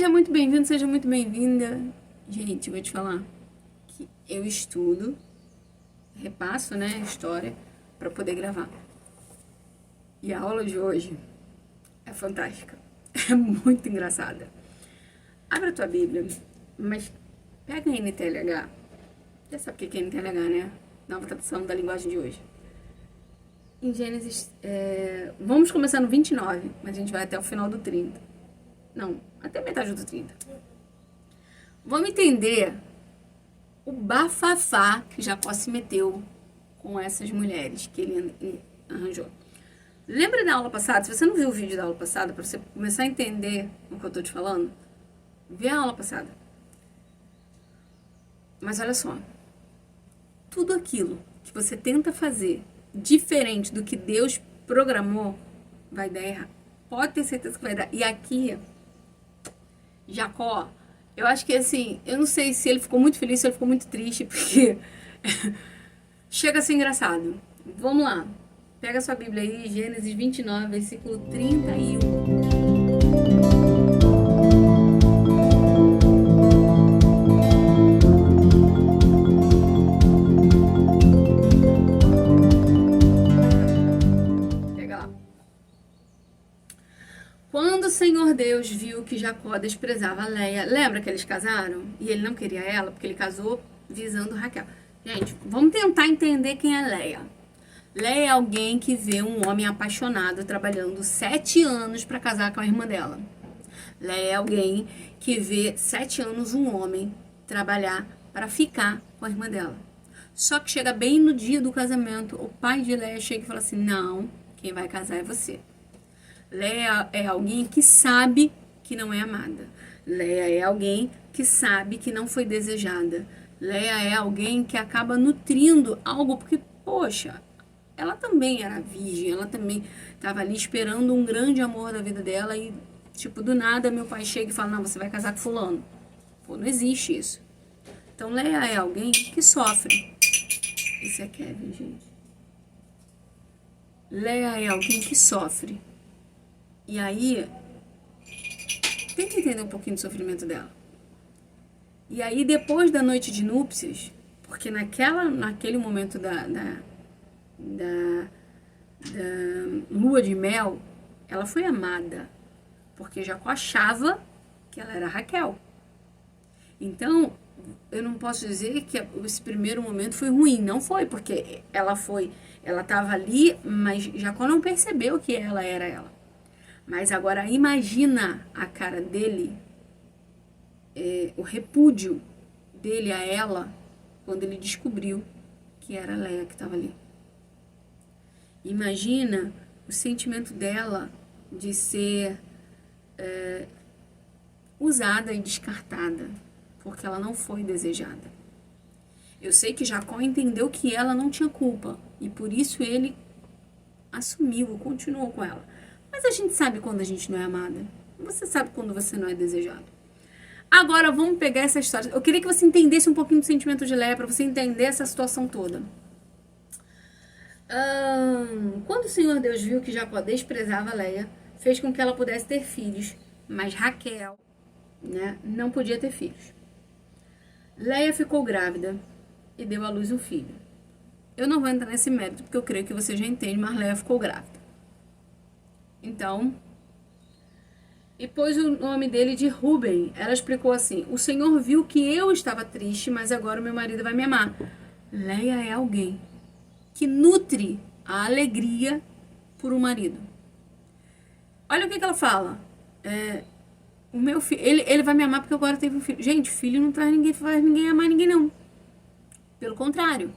Seja muito bem-vindo, seja muito bem-vinda. Gente, eu vou te falar que eu estudo, repasso, né, a história para poder gravar. E a aula de hoje é fantástica. É muito engraçada. Abre a tua Bíblia, mas pega a NTLH. Já sabe o que é NTLH, né? Nova tradução da linguagem de hoje. Em Gênesis, vamos começar no 29, mas a gente vai até o final do 30. Não, até metade do 30. Vamos entender o bafafá que Jacó se meteu com essas mulheres que ele arranjou. Lembra da aula passada? Se você não viu o vídeo da aula passada, para você começar a entender o que eu tô te falando, vê a aula passada. Mas olha só, tudo aquilo que você tenta fazer diferente do que Deus programou, vai dar errado. Pode ter certeza que vai dar. E aqui, Jacó, eu acho que assim, eu não sei se ele ficou muito feliz, se ele ficou muito triste, porque chega a ser engraçado. Vamos lá, pega sua Bíblia aí, Gênesis 29, versículo 31. Quando o Senhor Deus viu que Jacó desprezava Leia, lembra que eles casaram? E ele não queria ela, porque ele casou visando Raquel. Gente, vamos tentar entender quem é Leia. Leia é alguém que vê um homem apaixonado trabalhando 7 anos para casar com a irmã dela. Leia é alguém que vê 7 anos um homem trabalhar para ficar com a irmã dela. Só que chega bem no dia do casamento, o pai de Leia chega e fala assim, não, quem vai casar é você. Leia é alguém que sabe que não é amada. Leia é alguém que sabe que não foi desejada. Leia é alguém que acaba nutrindo algo, porque, poxa, ela também era virgem, ela também estava ali esperando um grande amor da vida dela e, tipo, do nada meu pai chega e fala, não, você vai casar com fulano. Pô, não existe isso. Então, Leia é alguém que sofre. Esse é Kevin, gente. Leia é alguém que sofre. E aí, tenta entender um pouquinho do sofrimento dela. E aí, depois da noite de núpcias, porque naquele momento da lua de mel, ela foi amada, porque Jacó achava que ela era Raquel. Então, eu não posso dizer que esse primeiro momento foi ruim, não foi, porque ela estava ali, mas Jacó não percebeu que ela era ela. Mas agora imagina a cara dele, o repúdio dele a ela, quando ele descobriu que era Leia que estava ali. Imagina o sentimento dela de ser usada e descartada, porque ela não foi desejada. Eu sei que Jacó entendeu que ela não tinha culpa, e por isso ele assumiu, continuou com ela. Mas a gente sabe quando a gente não é amada. Você sabe quando você não é desejado. Agora vamos pegar essa história. Eu queria que você entendesse um pouquinho do sentimento de Leia, para você entender essa situação toda. Quando o Senhor Deus viu que Jacó desprezava Leia, fez com que ela pudesse ter filhos, mas Raquel, né, não podia ter filhos. Leia ficou grávida e deu à luz um filho. Eu não vou entrar nesse mérito, porque eu creio que você já entende, mas Leia ficou grávida. Então, e pôs o nome dele de Rúben. Ela explicou assim, o Senhor viu que eu estava triste, mas agora o meu marido vai me amar. Leia é alguém que nutre a alegria por um marido. Olha o que ela fala. O meu filho, ele vai me amar porque agora teve um filho. Gente, filho não faz ninguém amar ninguém, não. Pelo contrário.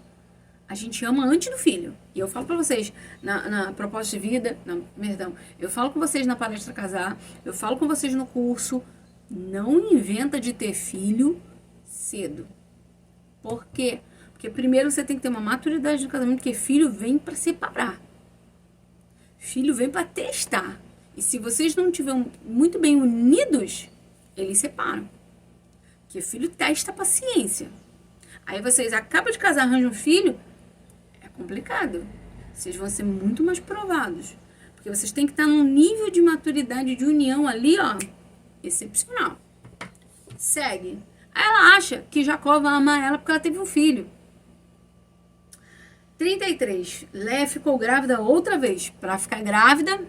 A gente ama antes do filho. E eu falo pra vocês na proposta de vida, eu falo com vocês na palestra casar, eu falo com vocês no curso, não inventa de ter filho cedo. Por quê? Porque primeiro você tem que ter uma maturidade no casamento, porque filho vem pra separar. Filho vem pra testar. E se vocês não estiverem muito bem unidos, eles separam. Porque filho testa a paciência. Aí vocês acabam de casar, arranjam um filho, complicado. Vocês vão ser muito mais provados. Porque vocês têm que estar num nível de maturidade de união ali, ó, excepcional. Segue. Aí ela acha que Jacó vai amar ela porque ela teve um filho. 33. Léia ficou grávida outra vez. Para ficar grávida,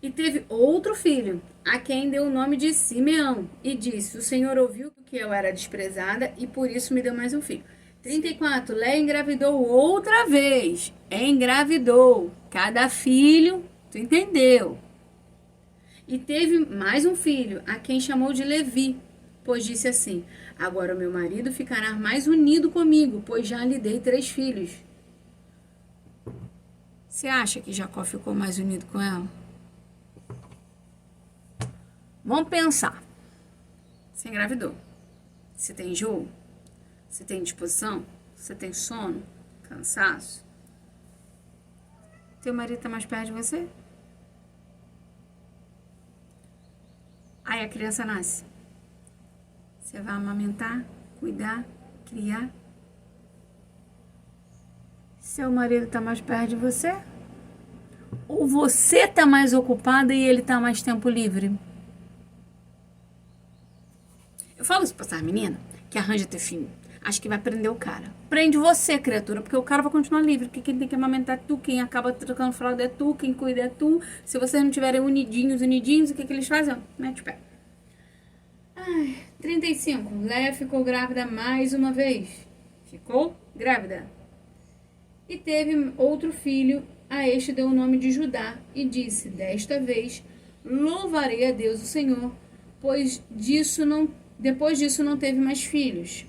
e teve outro filho, a quem deu o nome de Simeão. E disse: o Senhor ouviu que eu era desprezada e por isso me deu mais um filho. 34. Léia engravidou outra vez. Engravidou. Cada filho, tu entendeu? E teve mais um filho, a quem chamou de Levi, pois disse assim: agora o meu marido ficará mais unido comigo, pois já lhe dei 3 filhos. Você acha que Jacó ficou mais unido com ela? Vamos pensar. Você engravidou. Você tem enjoo? Você tem disposição? Você tem sono? Cansaço? Teu marido tá mais perto de você? Aí a criança nasce. Você vai amamentar, cuidar, criar. Seu marido tá mais perto de você? Ou você tá mais ocupada e ele tá mais tempo livre? Eu falo isso pra essa menina que arranja ter filho. Acho que vai prender o cara. Prende você, criatura, porque o cara vai continuar livre. Porque quem tem que amamentar é tu, quem acaba trocando fralda é tu, quem cuida é tu. Se vocês não tiverem unidinhos, o que eles fazem? Mete o pé. 35. Léia ficou grávida mais uma vez. Ficou grávida. E teve outro filho, a este deu o nome de Judá. E disse: desta vez louvarei a Deus o Senhor, pois depois disso não teve mais filhos.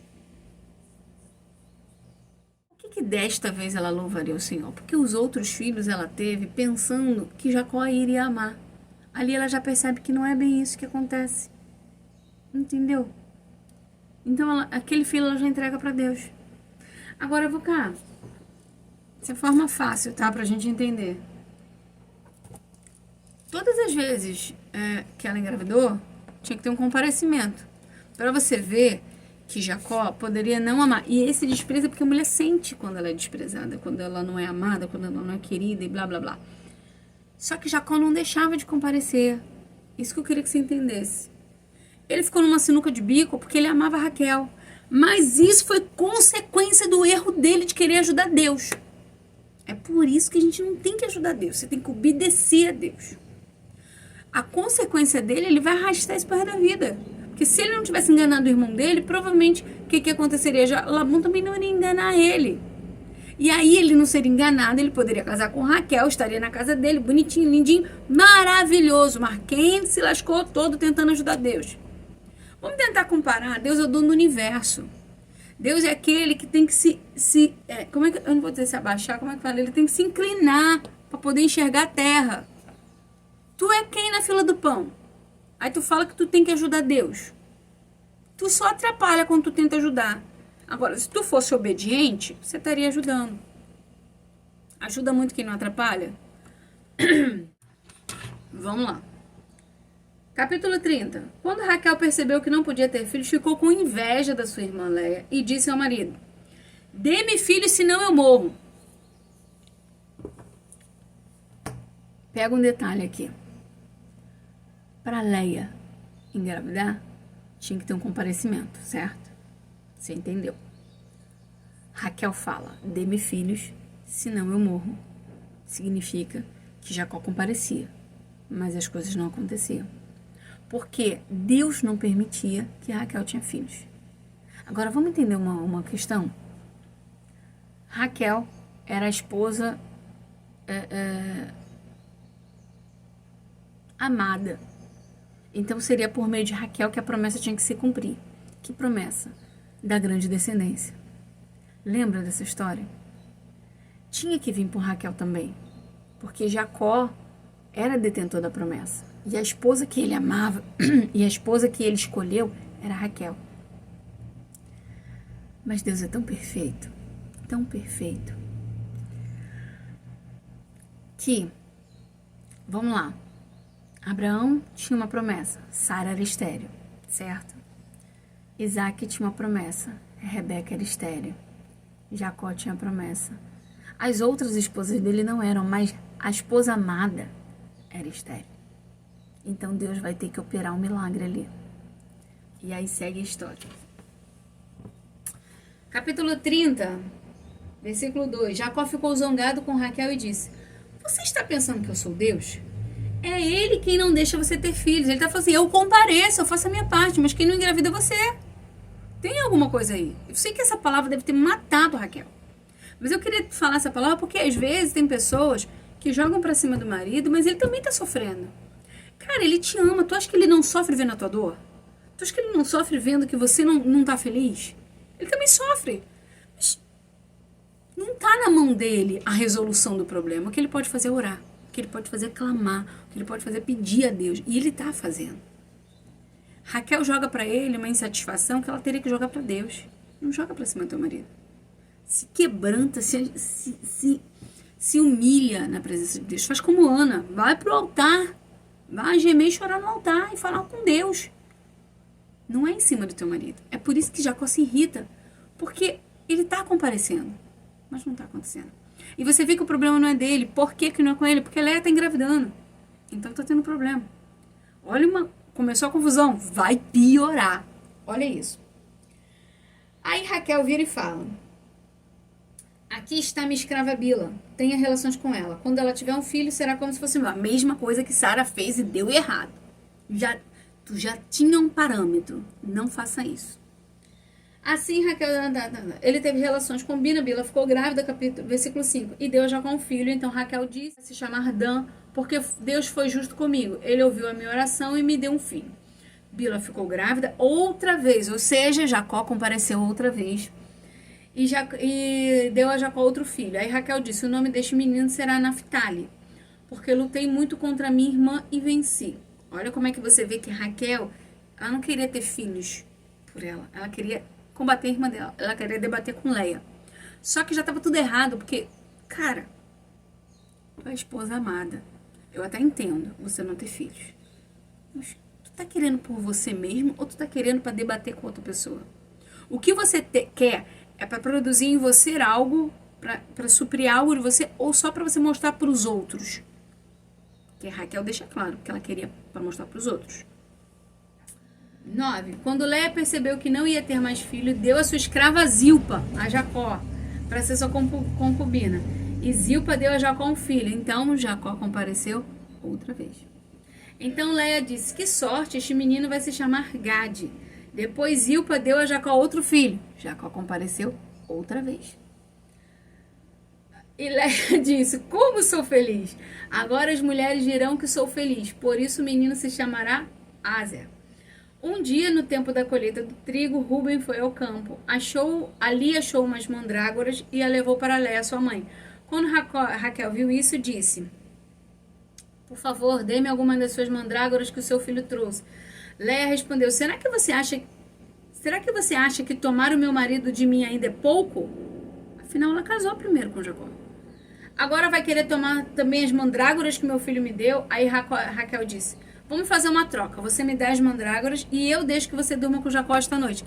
Por que desta vez ela louvaria o Senhor? Porque os outros filhos ela teve pensando que Jacó iria amar. Ali ela já percebe que não é bem isso que acontece. Entendeu? Então aquele filho ela já entrega para Deus. Agora eu vou cá. Essa forma fácil, tá? Pra gente entender. Todas as vezes que ela engravidou, tinha que ter um comparecimento. Para você ver que Jacó poderia não amar. E esse desprezo é porque a mulher sente quando ela é desprezada, quando ela não é amada, quando ela não é querida e blá blá blá. Só que Jacó não deixava de comparecer. Isso que eu queria que você entendesse. Ele ficou numa sinuca de bico porque ele amava Raquel. Mas isso foi consequência do erro dele de querer ajudar Deus. É por isso que a gente não tem que ajudar Deus. Você tem que obedecer a Deus. A consequência dele, ele vai arrastar isso para o resto da vida. Porque se ele não tivesse enganado o irmão dele, provavelmente o que aconteceria? Labão também não iria enganar ele. E aí ele não seria enganado, ele poderia casar com Raquel, estaria na casa dele, bonitinho, lindinho, maravilhoso. Mas quem se lascou todo tentando ajudar Deus? Vamos tentar comparar. Deus é o dono do universo. Deus é aquele que tem que como é que eu não vou dizer se abaixar, como é que fala? Ele tem que se inclinar para poder enxergar a terra. Tu é quem na fila do pão? Aí tu fala que tu tem que ajudar Deus. Tu só atrapalha quando tu tenta ajudar. Agora, se tu fosse obediente, você estaria ajudando. Ajuda muito quem não atrapalha? Vamos lá. Capítulo 30. Quando Raquel percebeu que não podia ter filhos, ficou com inveja da sua irmã Léia e disse ao marido: dê-me filhos, senão eu morro. Pega um detalhe aqui. Para Léia engravidar, tinha que ter um comparecimento, certo? Você entendeu? Raquel fala: dê-me filhos, senão eu morro. Significa que Jacó comparecia, mas as coisas não aconteciam. Porque Deus não permitia que Raquel tinha filhos. Agora, vamos entender uma questão? Raquel era a esposa amada. Então, seria por meio de Raquel que a promessa tinha que se cumprir. Que promessa? Da grande descendência. Lembra dessa história? Tinha que vir por Raquel também. Porque Jacó era detentor da promessa. E a esposa que ele amava e a esposa que ele escolheu era Raquel. Mas Deus é tão perfeito, que, vamos lá, Abraão tinha uma promessa, Sara era estéril, certo? Isaac tinha uma promessa, Rebeca era estéril. Jacó tinha promessa. As outras esposas dele não eram, mas a esposa amada era estéril. Então Deus vai ter que operar um milagre ali. E aí segue a história. Capítulo 30, versículo 2. Jacó ficou zangado com Raquel e disse: você está pensando que eu sou Deus? É ele quem não deixa você ter filhos. Ele está falando assim: eu compareço, eu faço a minha parte, mas quem não engravida é você. Tem alguma coisa aí. Eu sei que essa palavra deve ter matado Raquel. Mas eu queria falar essa palavra porque às vezes tem pessoas que jogam pra cima do marido, mas ele também tá sofrendo. Cara, ele te ama. Tu acha que ele não sofre vendo a tua dor? Tu acha que ele não sofre vendo que você não tá feliz? Ele também sofre. Mas não tá na mão dele a resolução do problema. O que ele pode fazer é orar. O que ele pode fazer é clamar. O que ele pode fazer é pedir a Deus. E ele tá fazendo. Raquel joga pra ele uma insatisfação que ela teria que jogar pra Deus. Não joga pra cima do teu marido. Se quebranta, se humilha na presença de Deus. Faz como Ana. Vai pro altar. Vai gemer e chorar no altar e falar com Deus. Não é em cima do teu marido. É por isso que Jacó se irrita. Porque ele tá comparecendo. Mas não tá acontecendo. E você vê que o problema não é dele. Por que não é com ele? Porque Leia tá engravidando. Então tá tendo problema. Olha começou a confusão. Vai piorar. Olha isso. Aí Raquel vira e fala: aqui está minha escrava Bila. Tenha relações com ela. Quando ela tiver um filho, será como se fosse a mesma coisa que Sara fez e deu errado. Tu já tinha um parâmetro. Não faça isso. Assim, Raquel, ele teve relações com Bila ficou grávida, versículo 5. E deu a Jacó um filho. Então Raquel disse se chamar Dan, porque Deus foi justo comigo. Ele ouviu a minha oração e me deu um filho. Bila ficou grávida outra vez, ou seja, Jacó compareceu outra vez. E deu a Jacó outro filho. Aí Raquel disse: o nome deste menino será Naftali, porque lutei muito contra minha irmã e venci. Olha como é que você vê que Raquel, ela não queria ter filhos por ela. Ela queria combater a irmã dela. Ela queria debater com Leia. Só que já estava tudo errado, porque, cara, tu é a esposa amada. Eu até entendo você não ter filhos. Mas tu tá querendo por você mesmo ou tu tá querendo para debater com outra pessoa? O que você quer é para produzir em você algo, para suprir algo de você, ou só para você mostrar para os outros? Que a Raquel deixa claro que ela queria para mostrar para os outros. 9. Quando Leia percebeu que não ia ter mais filho, deu a sua escrava Zilpa a Jacó, para ser sua concubina. E Zilpa deu a Jacó um filho. Então Jacó compareceu outra vez. Então Leia disse: que sorte, este menino vai se chamar Gade. Depois Zilpa deu a Jacó outro filho. Jacó compareceu outra vez. E Leia disse: como sou feliz! Agora as mulheres dirão que sou feliz. Por isso o menino se chamará Aser. Um dia, no tempo da colheita do trigo, Rúben foi ao campo. Ali achou umas mandrágoras e a levou para Leia, sua mãe. Quando Raquel viu isso, disse: por favor, dê-me alguma das suas mandrágoras que o seu filho trouxe. Leia respondeu: será que você acha que tomar o meu marido de mim ainda é pouco? Afinal, ela casou primeiro com Jacó. Agora vai querer tomar também as mandrágoras que meu filho me deu? Aí Raquel disse: vamos fazer uma troca. Você me dá as mandrágoras e eu deixo que você durma com Jacó esta noite.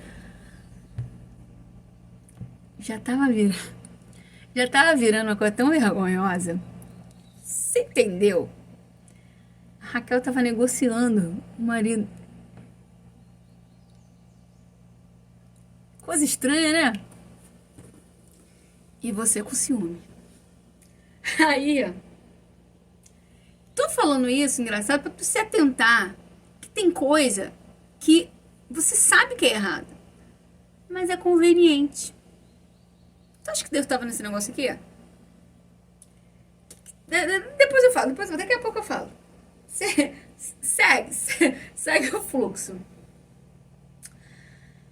Já tava virando uma coisa tão vergonhosa. Você entendeu? A Raquel tava negociando o marido. Coisa estranha, né? E você com ciúme. Aí, ó. Tô falando isso, engraçado, pra tu se atentar que tem coisa que você sabe que é errada, mas é conveniente. Tu acha que Deus tava nesse negócio aqui? Depois eu falo, daqui a pouco eu falo. Segue o fluxo.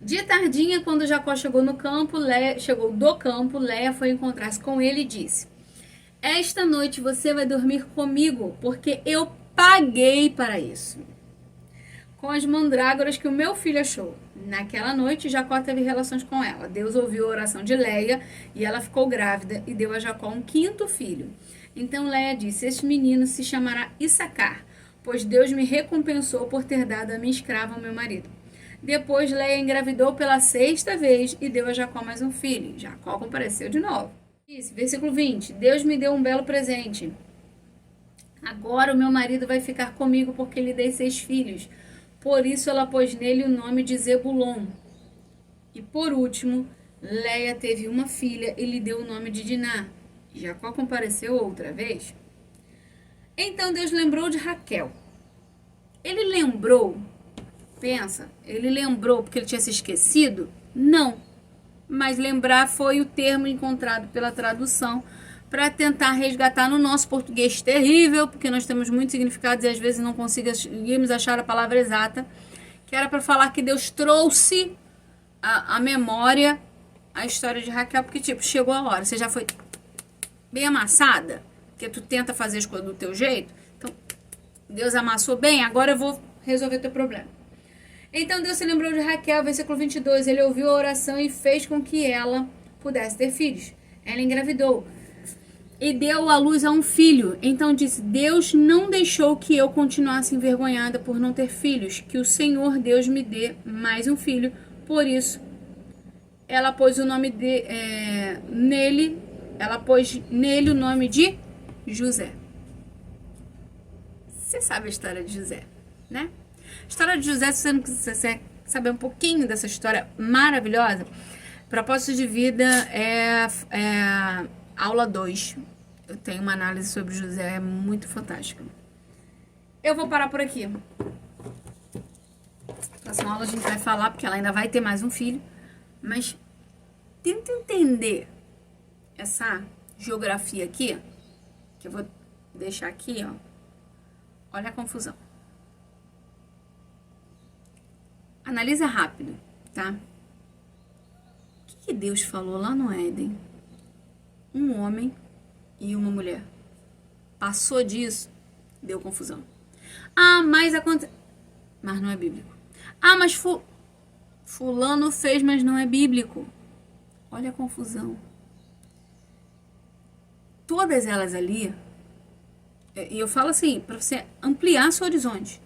De tardinha, quando Jacó chegou do campo, Leia foi encontrar-se com ele e disse: esta noite você vai dormir comigo, porque eu paguei para isso, com as mandrágoras que o meu filho achou. Naquela noite, Jacó teve relações com ela. Deus ouviu a oração de Leia e ela ficou grávida e deu a Jacó um quinto filho. Então Leia disse: este menino se chamará Issacar, pois Deus me recompensou por ter dado a minha escrava ao meu marido. Depois Leia engravidou pela 6ª vez e deu a Jacó mais um filho. Jacó compareceu de novo. Versículo 20. Deus me deu um belo presente. Agora o meu marido vai ficar comigo porque lhe dei 6 filhos. Por isso ela pôs nele o nome de Zebulon. E por último, Leia teve uma filha e lhe deu o nome de Diná. Jacó compareceu outra vez. Então Deus lembrou de Raquel. Ele lembrou, pensa, ele lembrou porque ele tinha se esquecido? Não. Mas lembrar foi o termo encontrado pela tradução para tentar resgatar no nosso português terrível, porque nós temos muitos significados e às vezes não conseguimos achar a palavra exata, que era para falar que Deus trouxe a memória, a história de Raquel, porque tipo, chegou a hora, você já foi bem amassada, porque tu tenta fazer as coisas do teu jeito, então Deus amassou bem, agora eu vou resolver o teu problema. Então Deus se lembrou de Raquel, versículo 22, ele ouviu a oração e fez com que ela pudesse ter filhos. Ela engravidou e deu à luz a um filho. Então disse, Deus não deixou que eu continuasse envergonhada por não ter filhos, que o Senhor Deus me dê mais um filho. Por isso, ela pôs o nome nele o nome de José. Você sabe a história de José, né? A história de José, se você não quiser saber um pouquinho dessa história maravilhosa, propósito de vida é aula 2. Eu tenho uma análise sobre José muito fantástica. Eu vou parar por aqui. Próxima aula a gente vai falar, porque ela ainda vai ter mais um filho. Mas tenta entender essa geografia aqui, que eu vou deixar aqui, ó. Olha a confusão. Analisa rápido, tá? O que Deus falou lá no Éden? Um homem e uma mulher. Passou disso, deu confusão. Ah, mas não é bíblico. Ah, mas fulano fez, mas não é bíblico. Olha a confusão. Todas elas ali, e eu falo assim, para você ampliar seu horizonte.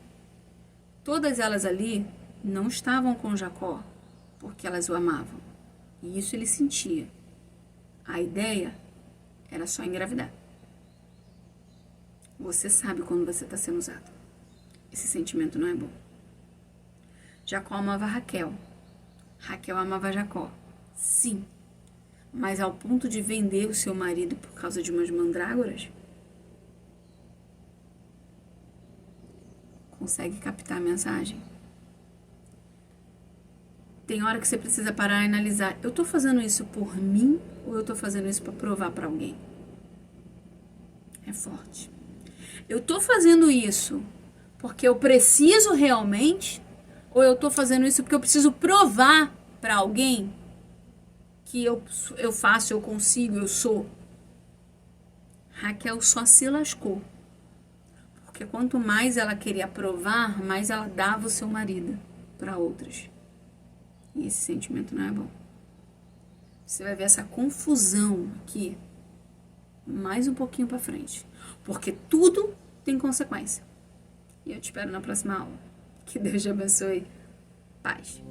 Todas elas ali não estavam com Jacó porque elas o amavam. E isso ele sentia. A ideia era só engravidar. Você sabe quando você está sendo usado. Esse sentimento não é bom. Jacó amava Raquel. Raquel amava Jacó. Sim. Mas ao ponto de vender o seu marido por causa de umas mandrágoras? Consegue captar a mensagem? Tem hora que você precisa parar e analisar. Eu tô fazendo isso por mim ou eu tô fazendo isso para provar para alguém? É forte. Eu tô fazendo isso porque eu preciso realmente ou eu tô fazendo isso porque eu preciso provar para alguém que eu faço, eu consigo, eu sou? Raquel só se lascou. Porque quanto mais ela queria provar, mais ela dava o seu marido para outras. E esse sentimento não é bom. Você vai ver essa confusão aqui mais um pouquinho para frente. Porque tudo tem consequência. E eu te espero na próxima aula. Que Deus te abençoe. Paz.